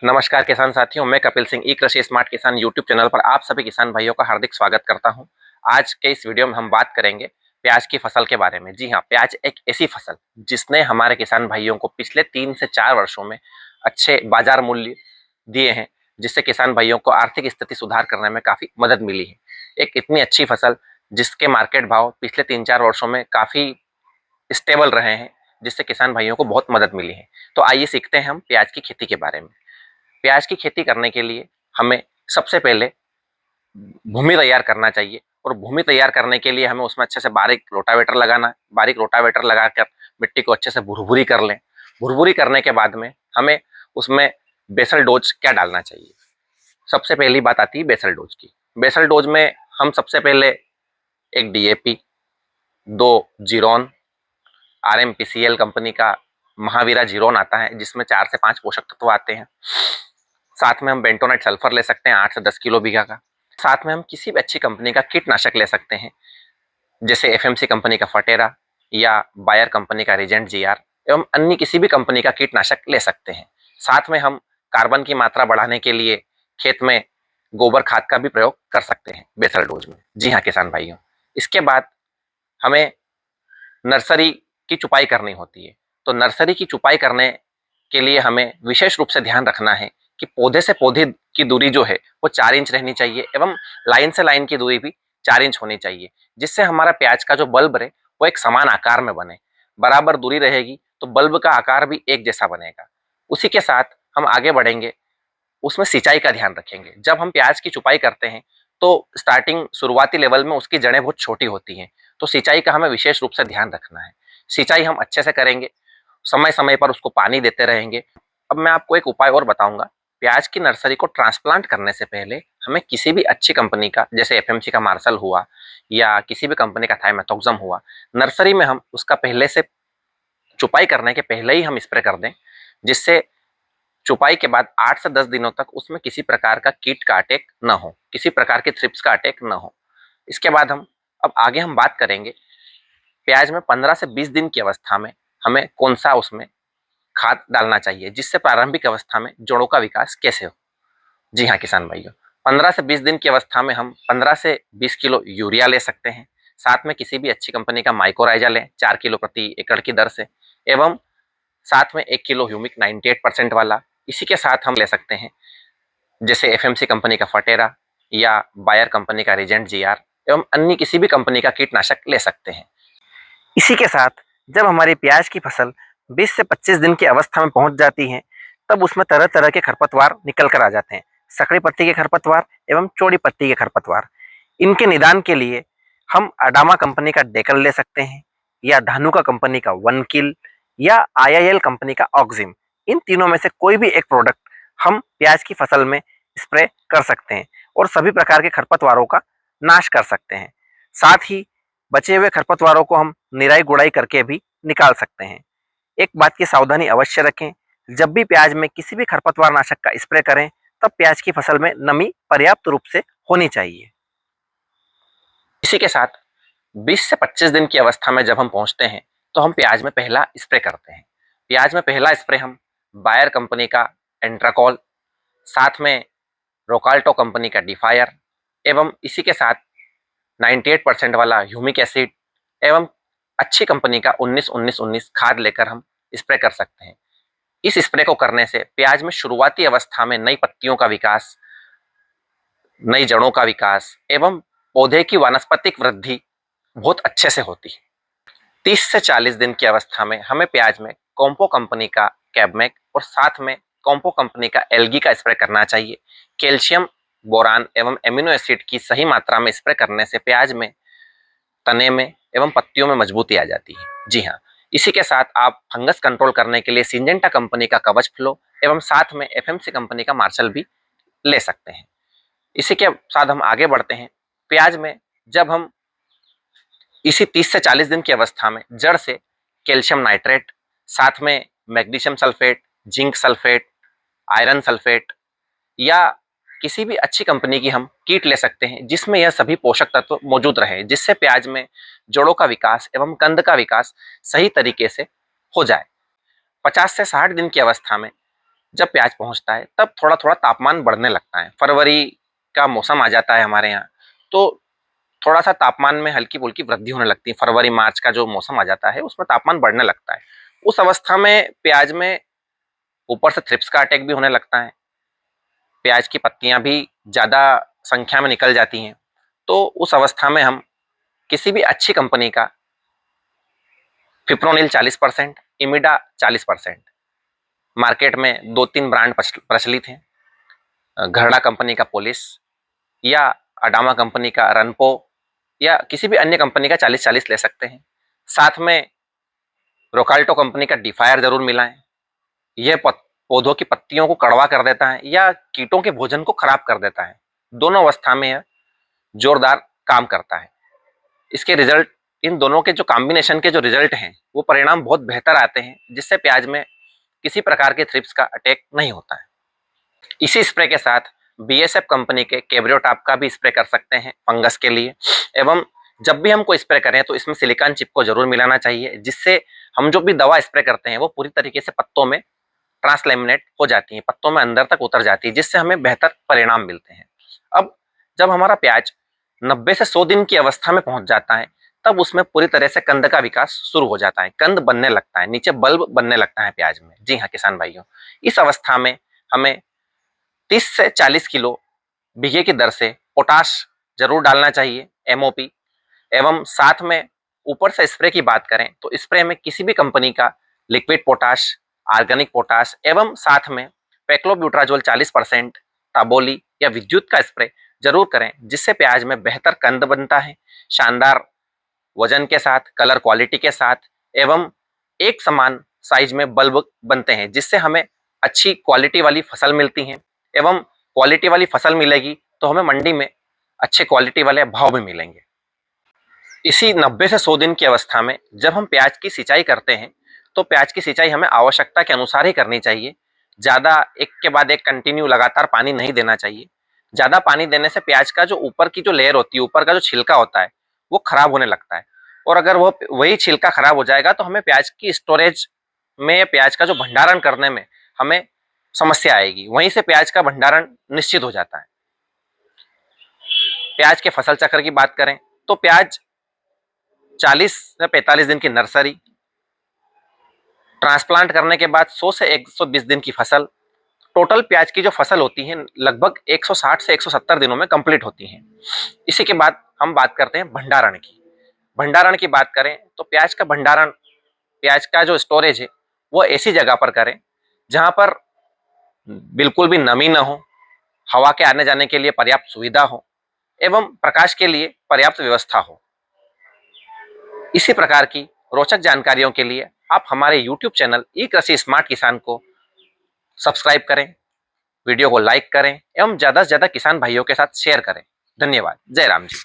नमस्कार किसान साथियों, मैं कपिल सिंह ई कृषि स्मार्ट किसान यूट्यूब चैनल पर आप सभी किसान भाइयों का हार्दिक स्वागत करता हूं। आज के इस वीडियो में हम बात करेंगे प्याज की फसल के बारे में। जी हां, प्याज एक ऐसी फसल जिसने हमारे किसान भाइयों को पिछले 3 से 4 वर्षों में अच्छे बाजार मूल्य दिए हैं, जिससे किसान भाइयों को आर्थिक स्थिति सुधार करने में काफी मदद मिली है। एक इतनी अच्छी फसल जिसके मार्केट भाव पिछले 3-4 वर्षों में काफी स्टेबल रहे हैं, जिससे किसान भाइयों को बहुत मदद मिली है। तो आइए सीखते हैं हम प्याज की खेती के बारे में। प्याज की खेती करने के लिए हमें सबसे पहले भूमि तैयार करना चाहिए, और भूमि तैयार करने के लिए हमें उसमें अच्छे से बारीक रोटावेटर लगाना है। बारीक रोटावेटर लगाकर मिट्टी को अच्छे से भुरभुरी कर लें। भुरभुरी करने के बाद में हमें उसमें बेसल डोज क्या डालना चाहिए। सबसे पहली बात आती है बेसल डोज की। बेसल डोज में हम सबसे पहले एक डीएपी, 2 जीरोन, आरएमपीसीएल कंपनी का महावीरा जीरोन आता है, जिसमें 4 से 5 पोषक तत्व आते हैं। साथ में हम बेंटोनाइट सल्फर ले सकते हैं 8 से 10 किलो बीघा का। साथ में हम किसी भी अच्छी कंपनी का कीटनाशक ले सकते हैं, जैसे एफएमसी कंपनी का फटेरा या बायर कंपनी का रीजेंट जीआर, एवं अन्य किसी भी कंपनी का कीटनाशक ले सकते हैं। साथ में हम कार्बन की मात्रा बढ़ाने के लिए खेत में गोबर खाद का भी प्रयोग कर सकते हैं बेसल डोज में। जी हाँ किसान भाइयों, इसके बाद हमें नर्सरी की चुपाई करनी होती है। तो नर्सरी की चुपाई करने के लिए हमें विशेष रूप से ध्यान रखना है कि पौधे से पौधे की दूरी जो है वो 4 इंच रहनी चाहिए, एवं लाइन से लाइन की दूरी भी 4 इंच होनी चाहिए, जिससे हमारा प्याज का जो बल्ब है वो एक समान आकार में बने। बराबर दूरी रहेगी तो बल्ब का आकार भी एक जैसा बनेगा। उसी के साथ हम आगे बढ़ेंगे, उसमें सिंचाई का ध्यान रखेंगे। जब हम प्याज की चुपाई करते हैं तो स्टार्टिंग शुरुआती लेवल में उसकी जड़ें बहुत छोटी होती हैं, तो सिंचाई का हमें विशेष रूप से ध्यान रखना है। सिंचाई हम अच्छे से करेंगे, समय समय पर उसको पानी देते रहेंगे। अब मैं आपको एक उपाय और बताऊंगा। प्याज की नर्सरी को ट्रांसप्लांट करने से पहले हमें किसी भी अच्छी कंपनी का, जैसे एफएमसी का मार्शल हुआ या किसी भी कंपनी का थाइमेथोक्सम हुआ, नर्सरी में हम उसका पहले से चुपाई करने के पहले ही हम स्प्रे कर दें, जिससे चुपाई के बाद 8 से 10 दिनों तक उसमें किसी प्रकार का कीट का अटैक न हो, किसी प्रकार के थ्रिप्स का अटैक न हो। इसके बाद अब आगे हम बात करेंगे प्याज में 15 से 20 दिन की अवस्था में हमें कौन सा उसमें खाद डालना चाहिए, जिससे प्रारंभिक अवस्था में जड़ों का विकास कैसे हो। जी हाँ किसान भाइयों, 15 से 20 दिन की अवस्था में हम 15 से 20 किलो यूरिया ले सकते हैं। साथ में किसी भी अच्छी कंपनी का माइक्रोराइजा लें 4 किलो प्रति एकड़ की दर से, एवं साथ में 1 किलो ह्यूमिक 98% वाला। इसी के साथ हम ले सकते हैं जैसे एफएमसी कंपनी का फटेरा या बायर कंपनी का रीजेंट जीआर, एवं अन्य किसी भी कंपनी का कीटनाशक ले सकते हैं। इसी के साथ जब हमारी प्याज की फसल 20 से 25 दिन की अवस्था में पहुंच जाती है, तब उसमें तरह तरह के खरपतवार निकल कर आ जाते हैं। सकड़ी पत्ती के खरपतवार एवं चौड़ी पत्ती के खरपतवार। इनके निदान के लिए हम अडामा कंपनी का डेकल ले सकते हैं, या धानुका कंपनी का वन किल, या आईआईएल कंपनी का ऑक्सिम। इन तीनों में से कोई भी एक प्रोडक्ट हम प्याज की फसल में स्प्रे कर सकते हैं, और सभी प्रकार के खरपतवारों का नाश कर सकते हैं। साथ ही बचे हुए खरपतवारों को हम निराई गुड़ाई करके भी निकाल सकते हैं। एक बात की सावधानी अवश्य रखें, जब भी प्याज में किसी भी खरपतवार नाशक का स्प्रे करें, तब प्याज की फसल में नमी पर्याप्त रूप से होनी चाहिए। इसी के साथ 20 से 25 दिन की अवस्था में जब हम पहुंचते हैं, तो हम प्याज में पहला स्प्रे करते हैं। प्याज में पहला स्प्रे हम बायर कंपनी का एंट्राकॉल, साथ में रोकाल्टो कंपनी का डिफायर, एवं इसी के साथ 98% वाला ह्यूमिक एसिड, एवं अच्छी कंपनी का 19-19-19 खाद लेकर हम स्प्रे कर सकते हैं। इस स्प्रे को करने से प्याज में शुरुआती अवस्था में नई पत्तियों का विकास, नई जड़ों का विकास एवं पौधे की वानस्पतिक वृद्धि बहुत अच्छे से होती है। 30 से 40 दिन की अवस्था में हमें प्याज में कॉम्पो कंपनी का कैबमेक और साथ में कॉम्पो कंपनी का एल्गी का स्प्रे करना चाहिए। कैल्शियम, बोरान एवं एमिनो एसिड की सही मात्रा में स्प्रे करने से प्याज में, तने में एवं पत्तियों में मजबूती आ जाती है। जी हाँ, इसी के साथ आप फंगस कंट्रोल करने के लिए सिंजेंटा कंपनी का कवच फ्लो एवं साथ में एफएमसी कंपनी का मार्शल भी ले सकते हैं। इसी के साथ हम आगे बढ़ते हैं। प्याज में जब हम इसी 30 से 40 दिन की अवस्था में जड़ से कैल्शियम नाइट्रेट, साथ में magnesium sulphate, zinc sulphate, iron sulphate, या किसी भी अच्छी कंपनी की हम कीट ले सकते हैं जिसमें यह सभी पोषक तत्व मौजूद रहे, जिससे प्याज में जड़ों का विकास एवं कंद का विकास सही तरीके से हो जाए। 50 से 60 दिन की अवस्था में जब प्याज पहुंचता है तब थोड़ा थोड़ा तापमान बढ़ने लगता है। फरवरी का मौसम आ जाता है हमारे यहाँ, तो थोड़ा सा तापमान में हल्की फुल्की वृद्धि होने लगती है। फरवरी मार्च का जो मौसम आ जाता है उसमें तापमान बढ़ने लगता है। उस अवस्था में प्याज में ऊपर से थ्रिप्स का अटैक भी होने लगता है, प्याज की पत्तियां भी ज्यादा संख्या में निकल जाती हैं। तो उस अवस्था में हम किसी भी अच्छी कंपनी का फिप्रोनिल 40%, इमिडा 40%, मार्केट में 2-3 ब्रांड प्रचलित हैं, घरड़ा कंपनी का पोलिस या अडामा कंपनी का रनपो या किसी भी अन्य कंपनी का 40-40 ले सकते हैं। साथ में रोकाल्टो कंपनी का डिफायर जरूर मिलाएं। यह पौधों की पत्तियों को कड़वा कर देता है या कीटों के भोजन को खराब कर देता है। दोनों अवस्था में यह जोरदार काम करता है। इसके रिजल्ट, इन दोनों के जो कॉम्बिनेशन के जो रिजल्ट हैं वो परिणाम बहुत बेहतर आते हैं, जिससे प्याज में किसी प्रकार के थ्रिप्स का अटैक नहीं होता है। इसी स्प्रे के साथ बीएसएफ कंपनी के कैब्रियोटॉप का भी स्प्रे कर सकते हैं फंगस के लिए। एवं जब भी हम कोई स्प्रे करें तो इसमें सिलिकॉन चिप को जरूर मिलाना चाहिए, जिससे हम जो भी दवा स्प्रे करते हैं वो पूरी तरीके से पत्तों में ट्रांसलेमिनेट हो जाती है, पत्तों में अंदर तक उतर जाती है, जिससे हमें बेहतर परिणाम मिलते हैं। अब जब हमारा प्याज 90 से 100 दिन की अवस्था में पहुंच जाता है तब उसमें पूरी तरह से कंद का विकास शुरू हो जाता है, कंद बनने लगता है, नीचे बल्ब बनने लगता है प्याज में। जी हाँ किसान भाइयों, इस अवस्था में हमें 30 से 40 किलो बीघे की दर से पोटाश जरूर डालना चाहिए, एमओपी। एवं साथ में ऊपर से स्प्रे की बात करें तो स्प्रे में किसी भी कंपनी का लिक्विड पोटाश, ऑर्गेनिक पोटाश एवं साथ में पेक्लोब्यूट्राजोल 40%, टाबोली या विद्युत का स्प्रे जरूर करें, जिससे प्याज में बेहतर कंद बनता है, शानदार वजन के साथ, कलर क्वालिटी के साथ एवं एक समान साइज में बल्ब बनते हैं, जिससे हमें अच्छी क्वालिटी वाली फसल मिलती है। एवं क्वालिटी वाली फसल मिलेगी तो हमें मंडी में अच्छे क्वालिटी वाले भाव भी मिलेंगे। इसी 90 से 100 दिन की अवस्था में जब हम प्याज की सिंचाई करते हैं तो प्याज की सिंचाई हमें आवश्यकता के अनुसार ही करनी चाहिए। ज्यादा एक के बाद एक कंटिन्यू लगातार पानी नहीं देना चाहिए। ज्यादा पानी देने से प्याज का जो ऊपर की जो लेयर होती है, ऊपर का जो छिलका होता है वो खराब होने लगता है, और अगर वो वही छिलका खराब हो जाएगा तो हमें प्याज की स्टोरेज में, प्याज का जो भंडारण करने में हमें समस्या आएगी। वहीं से प्याज का भंडारण निश्चित हो जाता है। प्याज के फसल चक्र की बात करें तो प्याज 40 से 45 दिन की नर्सरी, ट्रांसप्लांट करने के बाद 100 से 120 दिन की फसल, टोटल प्याज की जो फसल होती है लगभग 160 से 170 दिनों में कंप्लीट होती है। इसी के बाद हम बात करते हैं भंडारण की। भंडारण की बात करें तो प्याज का भंडारण, प्याज का जो स्टोरेज है वो ऐसी जगह पर करें जहां पर बिल्कुल भी नमी न हो, हवा के आने जाने के लिए पर्याप्त सुविधा हो एवं प्रकाश के लिए पर्याप्त व्यवस्था हो। इसी प्रकार की रोचक जानकारियों के लिए आप हमारे YouTube चैनल ई कृषि स्मार्ट किसान को सब्सक्राइब करें, वीडियो को लाइक करें एवं ज्यादा से ज्यादा किसान भाइयों के साथ शेयर करें। धन्यवाद। जय राम जी।